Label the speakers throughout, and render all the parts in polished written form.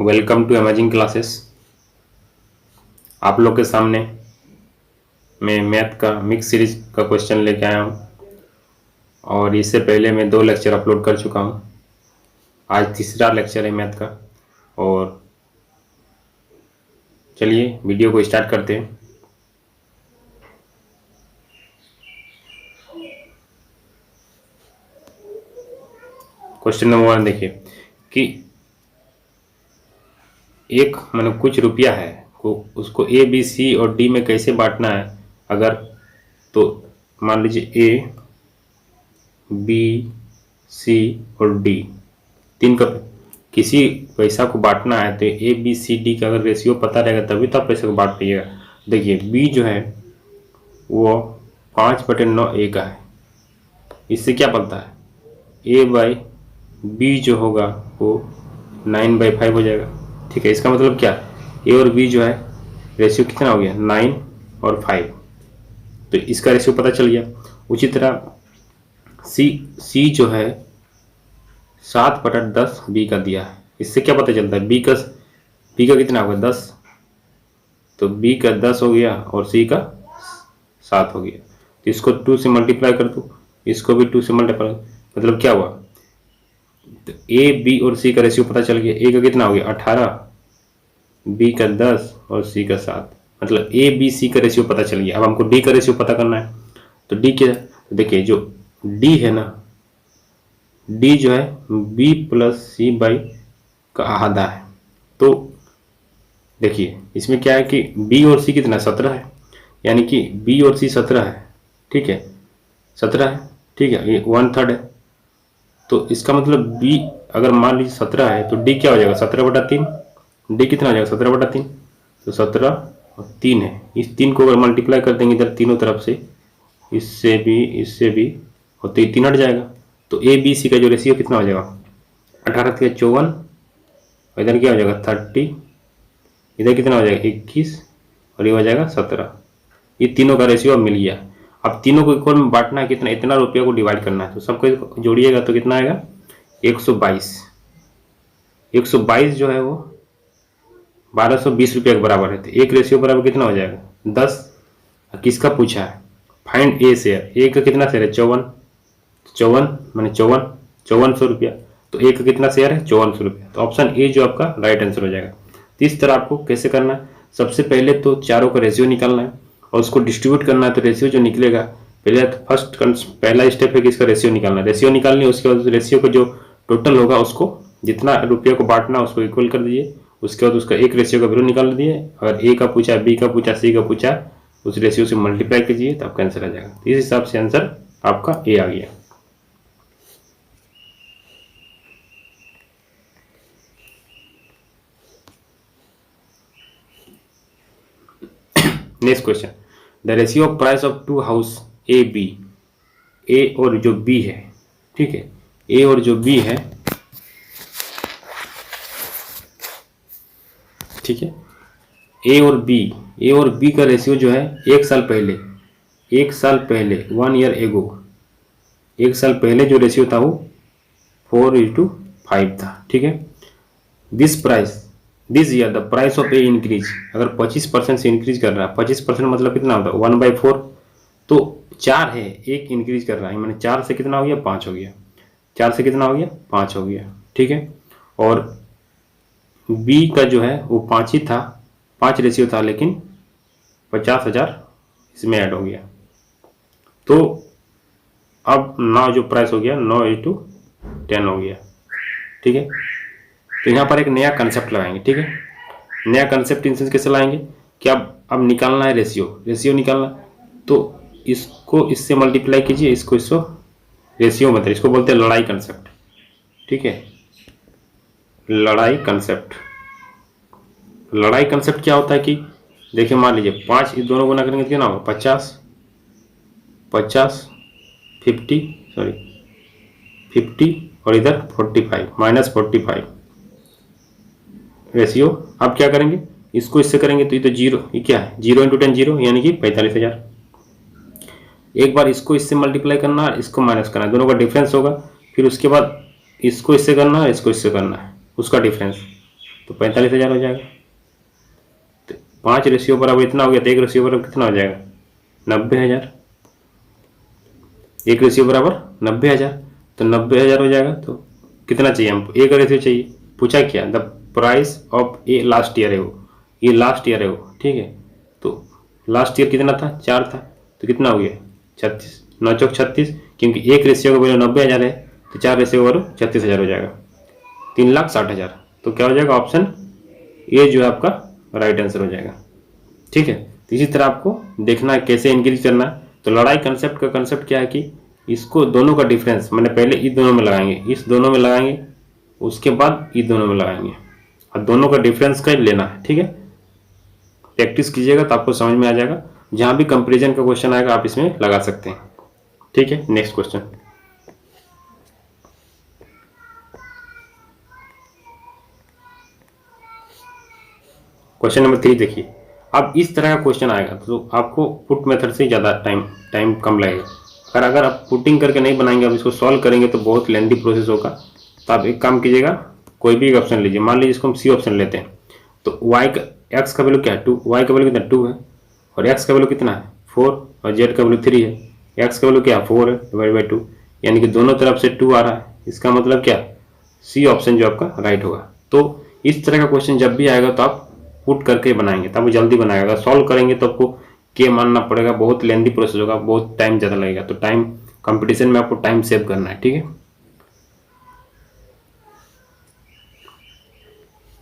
Speaker 1: Welcome to amazing classes. आप लोग के सामने मैं मैथ का मिक्स सीरीज का क्वेश्चन लेके आया हूँ और इससे पहले मैं 2 लेक्चर अपलोड कर चुका हूँ। आज तीसरा लेक्चर है मैथ का और चलिए वीडियो को स्टार्ट करते हैं। क्वेश्चन नंबर 1 देखिए कि एक मतलब कुछ रुपया है को उसको ए बी सी और डी में कैसे बांटना है। अगर तो मान लीजिए ए बी सी और डी तीन का किसी पैसा को बांटना है तो ए बी सी डी का अगर रेशियो पता रहेगा तभी तो आप पैसे को बांट पाइएगा। देखिए बी जो है वो 5/9 ए का है। इससे क्या बनता है ए बाई बी जो होगा वो 9/5 हो जाएगा। ठीक है, इसका मतलब क्या ए और बी जो है रेशियो कितना हो गया 9 और 5, तो इसका रेशियो पता चल गया। उसी तरह सी जो है 7/10 बी का दिया है। इससे क्या पता चलता है बी का कितना होगा 10, तो बी का 10 हो गया और सी का 7 हो गया। तो इसको 2 से मल्टीप्लाई कर दो, इसको भी 2 से मल्टीप्लाई, मतलब क्या हुआ तो ए बी और सी का रेशियो पता चल गया। ए का कितना हो गया 18, बी का 10 और सी का 7, मतलब ए बी सी का रेशियो पता चल गया। अब हमको डी का रेशियो पता करना है तो डी क्या, देखिए जो डी है ना, डी जो है बी प्लस सी बाई का आधा है। तो देखिए इसमें क्या है कि बी और सी कितना 17 है, यानी कि बी और सी 17 है। ठीक है 17 है, ठीक है, ये 1/3 है। तो इसका मतलब बी अगर मान लीजिए 17 है तो डी क्या हो जाएगा 17/3। डी कितना हो जाएगा 17/3, तो 17 और 3 है। इस 3 को अगर मल्टीप्लाई कर देंगे इधर तीनों तरफ से, इससे भी और तो 3 हट जाएगा। तो ए बी सी का जो रेशियो कितना हो जाएगा 18 के 54, और इधर क्या हो जाएगा 30, इधर कितना हो जाएगा 21 और ये हो जाएगा 17। ये तीनों का रेशियो अब मिल गया। अब तीनों को इक्वल में बांटना है, कितना इतना रुपया को डिवाइड करना है, तो सबको जोड़िएगा तो कितना आएगा 122। 122 जो है वो 1220 रुपये के बराबर है। तो एक रेशियो बराबर कितना हो जाएगा 10। किसका पूछा है फाइंड ए शेयर, ए का कितना शेयर है 54 मैंने 5400 रुपया, तो ए का कितना शेयर है 5400 रुपया। तो ऑप्शन ए जो आपका राइट आंसर हो जाएगा। तो इस तरह आपको कैसे करना है, सबसे पहले तो चारों का रेशियो निकालना है और उसको डिस्ट्रीब्यूट करना है। तो रेशियो जो निकलेगा पहले तो पहला स्टेप है कि इसका रेशियो निकालना है। रेशियो निकालनी है, उसके बाद रेशियो का जो टोटल होगा उसको जितना रुपये को बांटना उसको इक्वल कर दीजिए। उसके बाद उसका एक रेशियो का वैल्यू निकाल दीजिए। अगर ए का पूछा, बी का पूछा, सी का पूछा, उस रेशियो से मल्टीप्लाई कीजिए तो आपका आंसर आ जाएगा। तो इस हिसाब से आंसर आपका ए आ गया। Next question, the ratio of price of 2 house A B, A और जो बी है, ठीक है, ए और जो बी है, ठीक है, ए और बी का रेशियो जो है एक साल पहले 1 ईयर एगो, एक साल पहले जो रेशियो था वो 4:5 था। ठीक है, this year the price of A increase, अगर 25% से इंक्रीज कर रहा है, 25% मतलब कितना होता है 1/4, तो 4 है, एक इंक्रीज कर रहा है, मैंने 4 से कितना हो गया 5 हो गया, 4 से कितना हो गया 5 हो गया। ठीक है, और बी का जो है वो 5 ही था, 5 रेशियो था, लेकिन 50,000 इसमें ऐड हो गया। तो अब 9 जो प्राइस हो गया 9:10 हो गया। ठीक है, तो यहाँ पर एक नया कंसेप्ट लगाएंगे। ठीक है, नया कंसेप्ट इन सेंस कैसे लाएंगे कि अब निकालना है रेशियो निकालना, तो इसको इससे मल्टीप्लाई कीजिए, इसको रेशियो मतलब इसको बोलते हैं लड़ाई कंसेप्ट। ठीक है, लड़ाई कंसेप्ट क्या होता है कि देखिए मान लीजिए 5 इस दोनों गुना करेंगे तो कितना होगा 50 50 और इधर 45 -45 रेशियो। अब क्या करेंगे, इसको इससे करेंगे तो ये तो जीरो, ये क्या है 0 × 10 0, यानी कि 45,000। एक बार इसको इससे मल्टीप्लाई करना है, इसको माइनस करना है, दोनों का डिफरेंस होगा। फिर उसके बाद इसको इससे करना है, इसको इससे करना है, उसका डिफरेंस, तो 45,000 हो जाएगा। तो 5 रेशियो बराबर इतना हो गया, तो 1 रेशियो बराबर कितना हो जाएगा, 90,000। 1 रेशियो बराबर 90,000, तो 90,000 हो जाएगा। तो कितना चाहिए हमको, 1 रेशियो चाहिए। पूछा क्या, the price of A last year है वो, ये लास्ट ईयर है वो, ठीक है। तो लास्ट ईयर कितना था, 4 था, तो कितना हो गया 36, 9 चौक 36, क्योंकि 1 रेशियो का वैल्यू 90,000 है, तो 4 रेशियो का वैल्यू 36,000 हो जाएगा, 3,60,000। तो क्या हो जाएगा, ऑप्शन ए जो है आपका राइट आंसर हो जाएगा, ठीक है। तो इसी तरह आपको देखना है कैसे इंक्रीज करना है। तो लड़ाई कंसेप्ट का कंसेप्ट क्या है कि इसको दोनों का डिफरेंस मैंने पहले इस दोनों में लगाएंगे, इस दोनों में लगाएंगे, उसके बाद इस दोनों में लगाएंगे, और दोनों का डिफरेंस का लेना है, ठीक है। प्रैक्टिस कीजिएगा तो आपको समझ में आ जाएगा। जहां भी कंपेरिजन का क्वेश्चन आएगा आप इसमें लगा सकते हैं, ठीक है। नेक्स्ट क्वेश्चन, क्वेश्चन नंबर 3 देखिए। अब इस तरह का क्वेश्चन आएगा तो आपको पुट मेथड से ज़्यादा टाइम कम लगेगा। अगर आप पुटिंग करके नहीं बनाएंगे, आप इसको सॉल्व करेंगे तो बहुत लेंथी प्रोसेस होगा। तो आप एक काम कीजिएगा, कोई भी एक ऑप्शन लीजिए। मान लीजिए इसको हम सी ऑप्शन लेते हैं। तो वाई का, एक्स का वैल्यू क्या है 2, वाई का वैल्यू कितना 2 है, और एक्स का वैल्यू कितना है 4, और जेड का वैल्यू 3 है। एक्स का वैल्यू क्या है 4 है डिवाइड बाई 2, यानी कि दोनों तरफ से 2 आ रहा है। इसका मतलब क्या, सी ऑप्शन जो आपका राइट होगा। तो इस तरह का क्वेश्चन जब भी आएगा तो आप पुट करके बनाएंगे तब वो जल्दी बनाएगा। सॉल्व करेंगे तो आपको के मानना पड़ेगा, बहुत लेंथी प्रोसेस होगा, बहुत टाइम ज़्यादा लगेगा। तो टाइम कंपटीशन में आपको टाइम सेव करना है, ठीक है।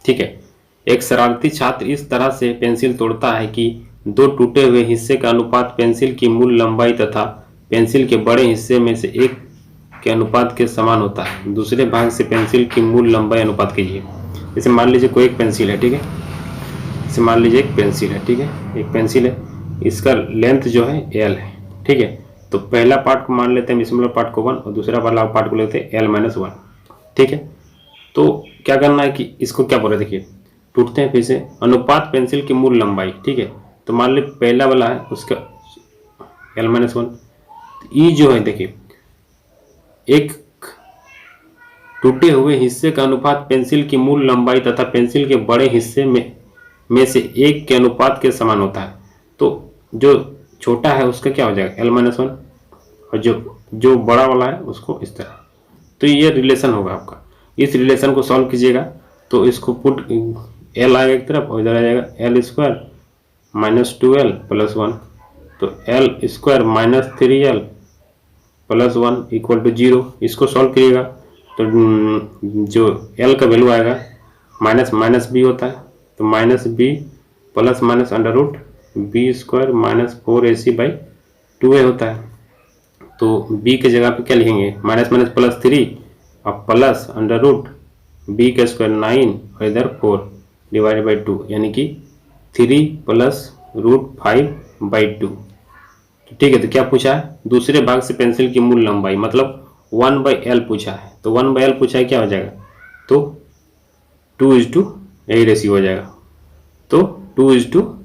Speaker 1: ठीक है, एक शरारती छात्र इस तरह से पेंसिल तोड़ता है कि 2 टूटे हुए हिस्से का अनुपात पेंसिल की मूल लंबाई तथा पेंसिल के बड़े हिस्से में से एक के अनुपात के समान होता है। दूसरे भाग से पेंसिल की मूल लंबाई अनुपात कीजिए। जैसे मान लीजिए कोई एक पेंसिल है, ठीक है। जैसे मान लीजिए एक पेंसिल है, ठीक है, एक पेंसिल है, इसका लेंथ जो है एल है, ठीक है। तो पहला पार्ट को मान लेते हैं स्मॉलर पार्ट को 1, और दूसरा वाला पार्ट को लेते हैं एल माइनस 1, ठीक है। तो क्या करना है कि इसको क्या बोल रहे, देखिए टूटते हैं फिर से, अनुपात पेंसिल की मूल लंबाई, ठीक है। तो मान ली पहला वाला है उसका एल माइनस 1, ई जो है देखिए, एक टूटे हुए हिस्से का अनुपात पेंसिल की मूल लंबाई तथा पेंसिल के बड़े हिस्से में से एक के अनुपात के समान होता है। तो जो छोटा है उसका क्या हो जाएगा एल माइनस 1, और जो बड़ा वाला है उसको इस तरह। तो ये रिलेशन होगा आपका। इस रिलेशन को सॉल्व कीजिएगा तो इसको पुट एल आएगा एक तरफ और इधर आ जाएगा L square minus 2l plus 1। तो l square minus 3l plus 1 equal to 0। इसको सॉल्व करिएगा तो जो एल का वैल्यू आएगा माइनस माइनस बी होता है, तो minus b plus minus under root b square minus 4ac by 2a होता है। तो b के जगह पे क्या लिखेंगे, माइनस माइनस प्लस 3 और प्लस अंडर रूट बी का स्क्वायर 9 और इधर 4 डिवाइड बाई 2, यानी कि 3 प्लस रूट 5 बाई 2। ठीक है, तो क्या पूछा है, दूसरे भाग से पेंसिल की मूल लंबाई, मतलब 1/l पूछा है। तो 1/l पूछा है, क्या हो जाएगा, तो 2:, यही रेशियो हो जाएगा। तो 2:,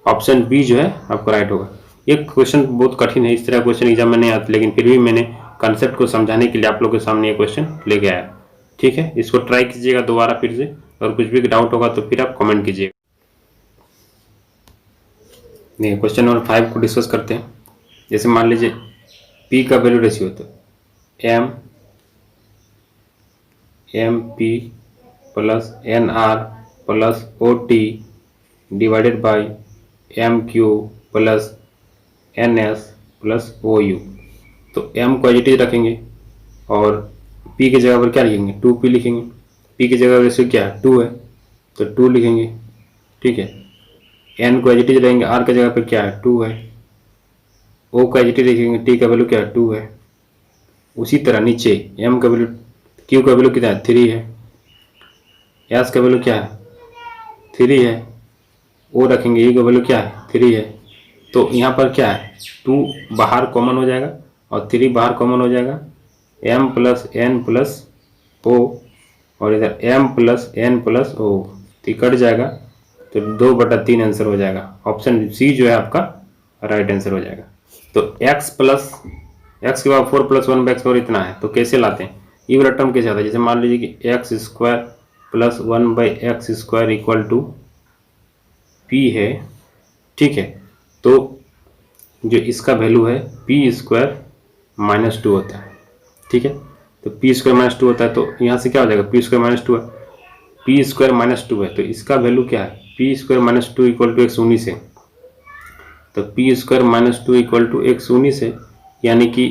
Speaker 1: ऑप्शन बी जो है आपका राइट होगा। ये क्वेश्चन बहुत कठिन है, इस तरह क्वेश्चन एग्जाम में नहीं आते, लेकिन फिर भी मैंने कंसेप्ट को समझाने के लिए आप लोगों के सामने ये क्वेश्चन लेके आया। ठीक है, इसको ट्राई कीजिएगा दोबारा फिर से, और कुछ भी डाउट होगा तो फिर आप कमेंट कीजिएगा। देखिए क्वेश्चन नंबर 5 को डिस्कस करते हैं। जैसे मान लीजिए पी का वैल्यू रेशियो तो m p plus n r plus o t divided by m q plus n s plus o u. तो एम को एज इट इज रखेंगे और पी की जगह पर क्या लिखेंगे, 2p लिखेंगे। पी की जगह रेशियो क्या है, 2 है, तो 2 लिखेंगे। ठीक है, एन को एज इट इज रहेंगे, आर की जगह पर क्या है 2 है, ओ का एज इट इज लिखेंगे, टी का वैल्यू क्या है 2 है। उसी तरह नीचे एम का वैल्यू, क्यू का वैल्यू कितना है 3 है, एस का वैल्यू क्या है 3 है, ओ रखेंगे, ई का वैल्यू क्या है 3 है। तो यहाँ पर क्या है 2 बाहर कॉमन हो जाएगा और 3 बाहर कॉमन हो जाएगा, m plus n plus o, और इधर m plus n plus o, तो कट जाएगा, तो 2/3 आंसर हो जाएगा। ऑप्शन सी जो है आपका राइट आंसर हो जाएगा। तो x के बाद 4 + 1/x और इतना है, तो कैसे लाते हैं, ये वाला टर्म कैसे आता है। जैसे मान लीजिए कि x² plus 1/x² equal to P है, ठीक है। तो जो इसका वैल्यू है p² -2 होता है, ठीक है। तो p² -2 होता है, तो यहाँ से क्या हो जाएगा, p² -2 है, p² -2 है, तो इसका वैल्यू क्या है, p² -2 इक्वल टू 119 है। तो p² -2 इक्वल टू 119 है, यानी कि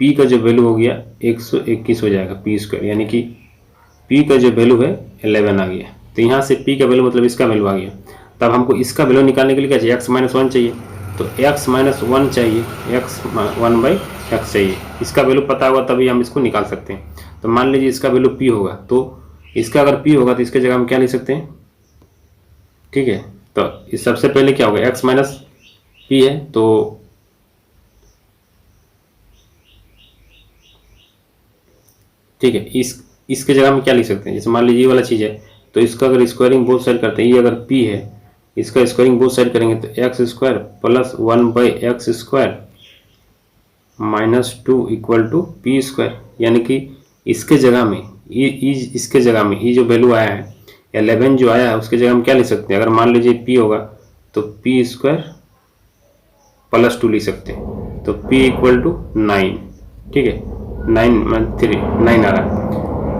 Speaker 1: p का जो वैल्यू हो गया 121 हो जाएगा p², यानी कि p का जो वैल्यू है 11 आ गया। तो यहाँ से p का वैल्यू मतलब इसका वैल्यू आ गया। तब हमको इसका वैल्यू निकालने के लिए क्या चाहिए, x - 1 चाहिए, तो x - 1 चाहिए, x 1/x चाहिए। इसका वैल्यू पता होगा तभी हम इसको निकाल सकते हैं। तो मान लीजिए इसका वैल्यू p होगा, तो इसका अगर p होगा तो इसके जगह हम क्या लिख सकते हैं, ठीक है। तो इस सबसे पहले क्या होगा, x - p है, तो ठीक है, इसके जगह में क्या लिख सकते हैं, जैसे मान लीजिए ये वाला चीज़ है, तो इसका अगर स्क्वायरिंग बोथ साइड करते हैं, ये अगर p है, इसका स्क्वायरिंग बोथ साइड करेंगे तो x² plus 1/x² -2 equal to p², यानी कि इसके जगह में इसके जगह में ये जो वैल्यू आया है 11 जो आया है, उसके जगह हम क्या लिख सकते हैं, अगर मान लीजिए p होगा तो p² +2 लिख सकते हैं, तो p इक्वल टू 9, ठीक है, 9 आ रहा है,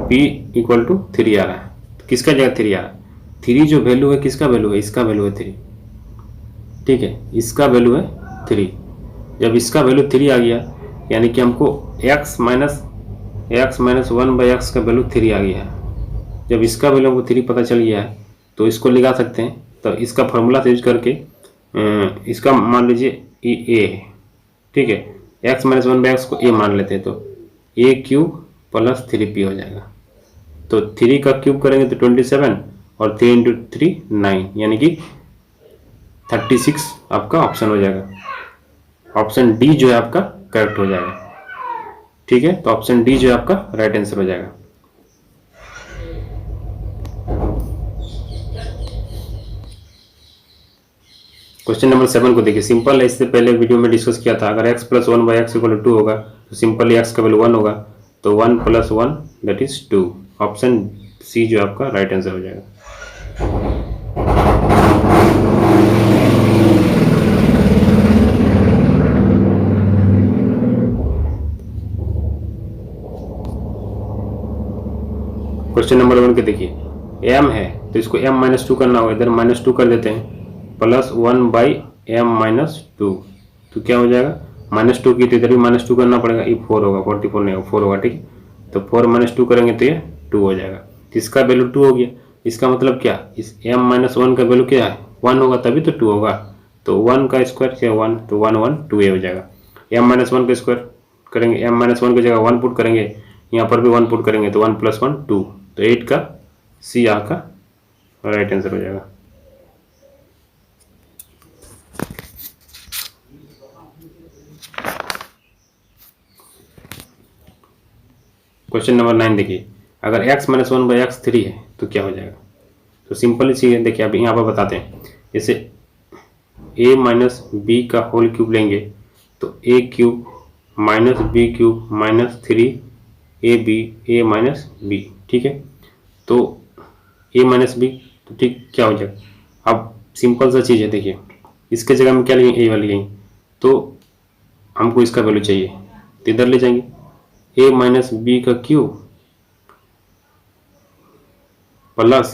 Speaker 1: p इक्वल टू 3 आ रहा है। तो किसका जगह 3 आ रहा है, 3 जो वैल्यू है किसका वैल्यू है, इसका वैल्यू है 3, ठीक है, इसका वैल्यू है 3। जब इसका वैल्यू 3 आ गया, यानी कि हमको x - 1/x का वैल्यू 3 आ गया है। जब इसका वैल्यू हमको 3 पता चल गया है, तो इसको लिखा सकते हैं। तो इसका फॉर्मूला से यूज करके इसका मान लीजिए a है, ठीक है, x - 1/x को a मान लेते हैं, तो a³ + 3p हो जाएगा। तो 3 का क्यूब करेंगे तो 27 और 3 × 3 9, यानी कि 36 आपका ऑप्शन हो जाएगा। ऑप्शन डी जो है आपका करेक्ट हो जाएगा, ठीक है। तो ऑप्शन डी जो है आपका राइट आंसर हो जाएगा। क्वेश्चन नंबर 7 को देखिए, सिंपल है, इससे पहले वीडियो में डिस्कस किया था। अगर x + 1/x = 2 होगा तो सिंपली x का वैल्यू 1 होगा, तो 1 + 1 दैट इज 2। ऑप्शन सी जो आपका राइट आंसर हो जाएगा। क्वेश्चन नंबर 1 के देखिए, m है तो इसको m - 2 करना होगा, इधर -2 कर देते हैं, प्लस 1/m - 2, तो क्या हो जाएगा, -2 की तो इधर भी -2 करना पड़ेगा, ये 4 होगा, 44 नहीं होगा, 4 होगा, ठीक है। तो 4 - 2 करेंगे तो ये 2 हो जाएगा। इसका वैल्यू 2 हो गया, इसका मतलब क्या, इस m - 1 का वैल्यू क्या है, 1 होगा तभी तो 2 होगा। तो 1 का स्क्वायर क्या है 1, तो 1 1 2a हो जाएगा। m - 1 का स्क्वायर करेंगे, m - 1 की जगह 1 पुट करेंगे, यहाँ पर भी 1 पुट करेंगे, तो 1 + 1 2, तो 8 का सी आपका राइट आंसर हो जाएगा। क्वेश्चन नंबर 9 देखिए, अगर x - 1/x 3 है तो क्या हो जाएगा। तो सिंपल चीज़ है, देखिए अब यहाँ पर बताते हैं। जैसे a - b का होल क्यूब लेंगे तो a³ - b³ - 3ab a - b, ठीक है। तो a - b, तो ठीक क्या हो जाएगा। अब सिंपल सा चीज़ है, देखिए इसके जगह में क्या लेंगे, a वाली लेंगे, तो हमको इसका वैल्यू चाहिए, तो इधर ले जाएंगे, a - b का cube plus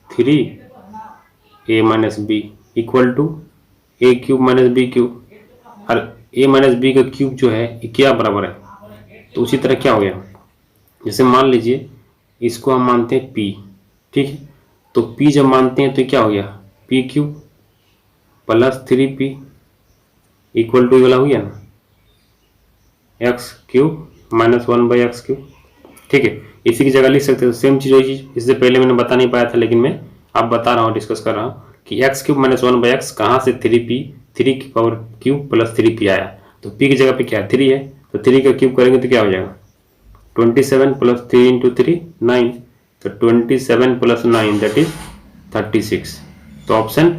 Speaker 1: 3a - b equal to a³ - b³, और a - b का क्यूब जो है ये क्या बराबर है, तो उसी तरह क्या हो गया, जैसे मान लीजिए इसको हम मानते हैं p, ठीक है। तो p जब मानते हैं तो क्या हो गया, p³ + 3p इक्वल टू वाला हो गया ना, x³ - 1/x³, ठीक है। इसी की जगह लिख सकते हो, सेम चीज़ वही चीज़, इससे पहले मैंने बता नहीं पाया था, लेकिन मैं अब बता रहा हूँ, डिस्कस कर रहा हूँ कि x³ - 1/x कहाँ से 3p + 3p आया। तो p की जगह पे क्या है 3 है, तो 3 का क्यूब करेंगे तो क्या हो जाएगा, 27 + 3 × 3 9, तो 27 + 9 दैट इज 36। तो ऑप्शन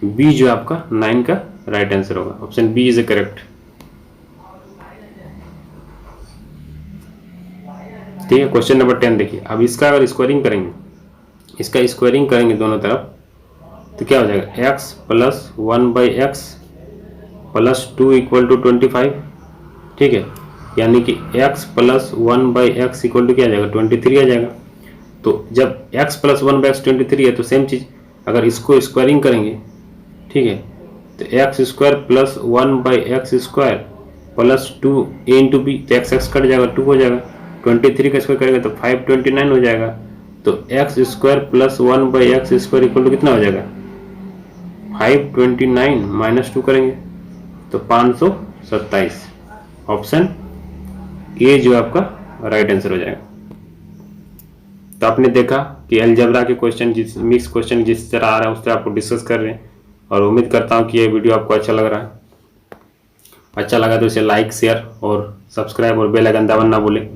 Speaker 1: बी जो आपका 9 का राइट आंसर होगा। Option B is a correct, ठीक है। क्वेश्चन नंबर 10 देखिए, अब इसका अगर स्क्वायरिंग करेंगे इसका स्क्वायरिंग करेंगे दोनों तरफ तो क्या हो जाएगा, x plus 1/x plus 2 equal to 25। ठीक है, यानी कि x plus 1/x equal to क्या आ जाएगा, 23 आ जाएगा। तो जब x प्लस 1/x 23 है तो सेम चीज़ अगर इसको स्क्वायरिंग करेंगे, ठीक है, तो x square plus 1/x square plus 2 a into b, तो x कट जाएगा, 2 हो जाएगा। 23 का स्क्वायर करेंगे तो 529 हो जाएगा। तो x square plus 1/x square equal to कितना हो जाएगा, 529 माइनस 2 करेंगे तो 527। ऑप्शन ए जो आपका राइट आंसर हो जाएगा। तो आपने देखा कि अलजेब्रा के क्वेश्चन जिस मिक्स क्वेश्चन जिस तरह आ रहा है उस तरह आपको डिस्कस कर रहे हैं, और उम्मीद करता हूँ कि ये वीडियो आपको अच्छा लग रहा है। अच्छा लगा तो इसे लाइक शेयर और सब्सक्राइब और बेल आइकन दबाना ना भूलें।